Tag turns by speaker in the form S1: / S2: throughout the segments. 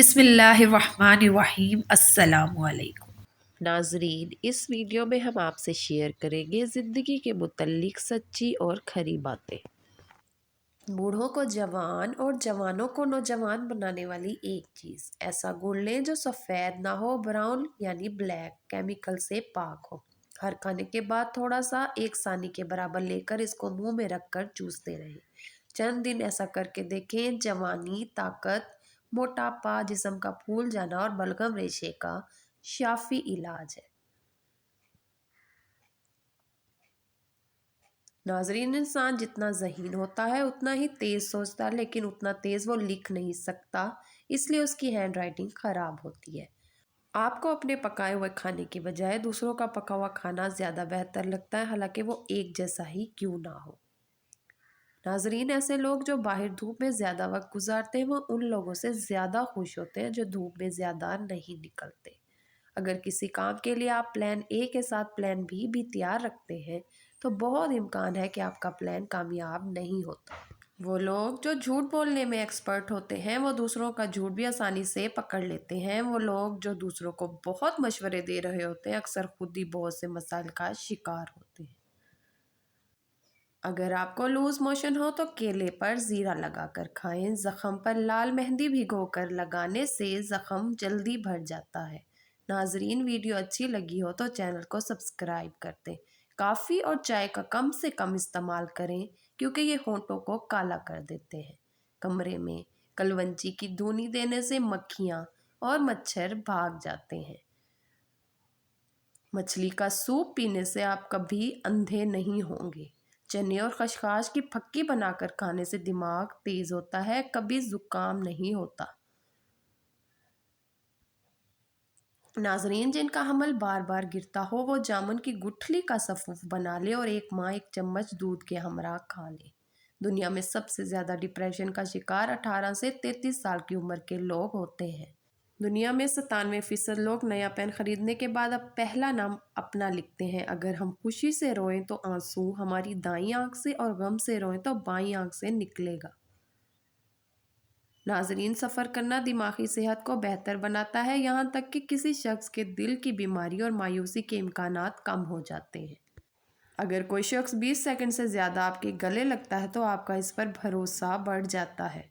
S1: بسم اللہ الرحمن الرحیم۔ السلام علیکم
S2: ناظرین، اس ویڈیو میں ہم آپ سے شیئر کریں گے زندگی کے متعلق سچی اور کھری باتیں۔ بوڑھوں کو جوان اور جوانوں کو نوجوان بنانے والی ایک چیز، ایسا گڑ لیں جو سفید نہ ہو، براؤن یعنی بلیک، کیمیکل سے پاک ہو۔ ہر کھانے کے بعد تھوڑا سا 1 ثانی کے برابر لے کر اس کو منہ میں رکھ کر چوستے رہیں۔ چند دن ایسا کر کے دیکھیں، جوانی، طاقت، موٹاپا، جسم کا پھول جانا اور بلغم ریشے کا شافی علاج ہے۔ ناظرین، انسان جتنا ذہین ہوتا ہے اتنا ہی تیز سوچتا ہے، لیکن اتنا تیز وہ لکھ نہیں سکتا، اس لیے اس کی ہینڈ رائٹنگ خراب ہوتی ہے۔ آپ کو اپنے پکائے ہوئے کھانے کی بجائے دوسروں کا پکا ہوا کھانا زیادہ بہتر لگتا ہے، حالانکہ وہ ایک جیسا ہی کیوں نہ ہو۔ ناظرین، ایسے لوگ جو باہر دھوپ میں زیادہ وقت گزارتے ہیں وہ ان لوگوں سے زیادہ خوش ہوتے ہیں جو دھوپ میں زیادہ نہیں نکلتے۔ اگر کسی کام کے لیے آپ پلان اے کے ساتھ پلان بی بھی تیار رکھتے ہیں تو بہت امکان ہے کہ آپ کا پلان کامیاب نہیں ہوتا۔ وہ لوگ جو جھوٹ بولنے میں ایکسپرٹ ہوتے ہیں وہ دوسروں کا جھوٹ بھی آسانی سے پکڑ لیتے ہیں۔ وہ لوگ جو دوسروں کو بہت مشورے دے رہے ہوتے ہیں اکثر خود ہی بہت سے مسائل کا شکار ہوتے ہیں۔ اگر آپ کو لوز موشن ہو تو کیلے پر زیرہ لگا کر کھائیں۔ زخم پر لال مہندی بھگو کر لگانے سے زخم جلدی بھر جاتا ہے۔ ناظرین، ویڈیو اچھی لگی ہو تو چینل کو سبسکرائب کر دیں۔ کافی اور چائے کا کم سے کم استعمال کریں کیونکہ یہ ہونٹوں کو کالا کر دیتے ہیں۔ کمرے میں کلونچی کی دھونی دینے سے مکھیاں اور مچھر بھاگ جاتے ہیں۔ مچھلی کا سوپ پینے سے آپ کبھی اندھے نہیں ہوں گے۔ چنے اور خشخاش کی پھکی بنا کر کھانے سے دماغ تیز ہوتا ہے، کبھی زکام نہیں ہوتا۔ ناظرین، جن کا حمل بار بار گرتا ہو وہ جامن کی گٹھلی کا سفوف بنا لے اور ایک ماہ 1 چمچ دودھ کے ہمراہ کھا لے۔ دنیا میں سب سے زیادہ ڈپریشن کا شکار 18 سے 33 سال کی عمر کے لوگ ہوتے ہیں۔ دنیا میں 97% لوگ نیا پین خریدنے کے بعد اب پہلا نام اپنا لکھتے ہیں۔ اگر ہم خوشی سے روئیں تو آنسو ہماری دائیں آنکھ سے اور غم سے روئیں تو بائیں آنکھ سے نکلے گا۔ ناظرین، سفر کرنا دماغی صحت کو بہتر بناتا ہے، یہاں تک کہ کسی شخص کے دل کی بیماری اور مایوسی کے امکانات کم ہو جاتے ہیں۔ اگر کوئی شخص 20 سیکنڈ سے زیادہ آپ کے گلے لگتا ہے تو آپ کا اس پر بھروسہ بڑھ جاتا ہے۔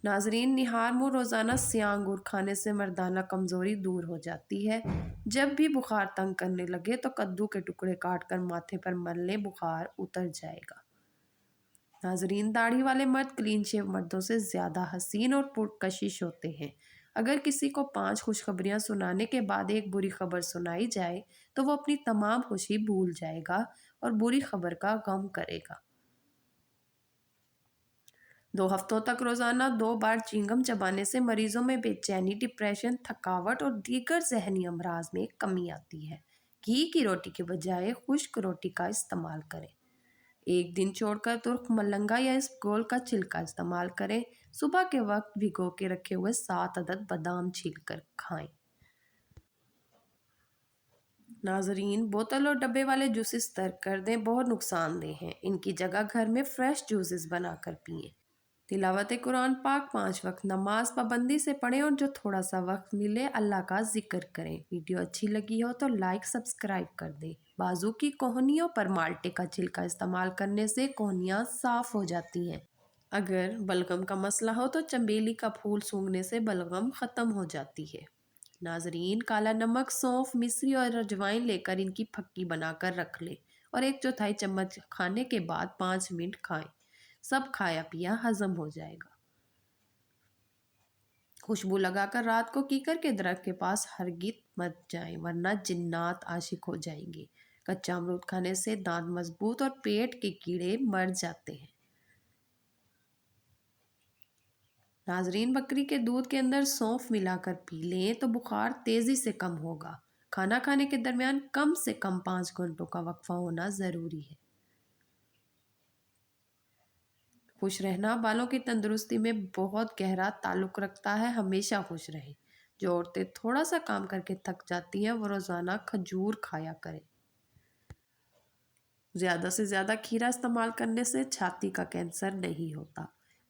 S2: ناظرین، نہار منہ روزانہ سیاہ انگور کھانے سے مردانہ کمزوری دور ہو جاتی ہے۔ جب بھی بخار تنگ کرنے لگے تو کدو کے ٹکڑے کاٹ کر ماتھے پر مل لیں، بخار اتر جائے گا۔ ناظرین، داڑھی والے مرد کلین شیو مردوں سے زیادہ حسین اور پرکشش ہوتے ہیں۔ اگر کسی کو 5 خوشخبریاں سنانے کے بعد ایک بری خبر سنائی جائے تو وہ اپنی تمام خوشی بھول جائے گا اور بری خبر کا غم کرے گا۔ 2 ہفتوں تک روزانہ 2 بار چینگم چبانے سے مریضوں میں بے چینی، ڈپریشن، تھکاوٹ اور دیگر ذہنی امراض میں کمی آتی ہے۔ گھی کی روٹی کے بجائے خشک روٹی کا استعمال کریں۔ 1 دن چھوڑ کر ترک ملنگا یا اسبگول کا چھلکا استعمال کریں۔ صبح کے وقت بھگو کے رکھے ہوئے 7 عدد بادام چھیل کر کھائیں۔ ناظرین، بوتل اور ڈبے والے جوسز ترک کر دیں، بہت نقصان دہ ہیں۔ ان کی جگہ گھر میں فریش جوسز بنا کر پئیں۔ تلاوت قرآن پاک 5 وقت نماز پابندی سے پڑھیں اور جو تھوڑا سا وقت ملے اللہ کا ذکر کریں۔ ویڈیو اچھی لگی ہو تو لائک سبسکرائب کر دیں۔ بازو کی کوہنیوں پر مالٹے کا چھلکا استعمال کرنے سے کوہنیاں صاف ہو جاتی ہیں۔ اگر بلغم کا مسئلہ ہو تو چنبیلی کا پھول سونگھنے سے بلغم ختم ہو جاتی ہے۔ ناظرین، کالا نمک، سونف، مصری اور اجوائن لے کر ان کی پھکی بنا کر رکھ لیں اور 1/4 چمچ کھانے کے بعد 5 منٹ کھائیں۔ سب کھایا پیا ہضم ہو جائے گا۔ خوشبو لگا کر رات کو کیکر کے درخت کے پاس ہرگز مت جائیں ورنہ جنات عاشق ہو جائیں گے۔ کچا امرود کھانے سے دانت مضبوط اور پیٹ کے کیڑے مر جاتے ہیں۔ ناظرین، بکری کے دودھ کے اندر سونف ملا کر پی لیں تو بخار تیزی سے کم ہوگا۔ کھانا کھانے کے درمیان کم سے کم 5 گھنٹوں کا وقفہ ہونا ضروری ہے۔ خوش رہنا بالوں کی تندرستی میں بہت گہرا تعلق رکھتا ہے، ہمیشہ خوش رہیں۔ جو عورتیں تھوڑا سا کام کر کے تھک جاتی ہیں وہ روزانہ کھجور کھایا کریں۔ زیادہ سے زیادہ کھیرا استعمال کرنے سے چھاتی کا کینسر نہیں ہوتا۔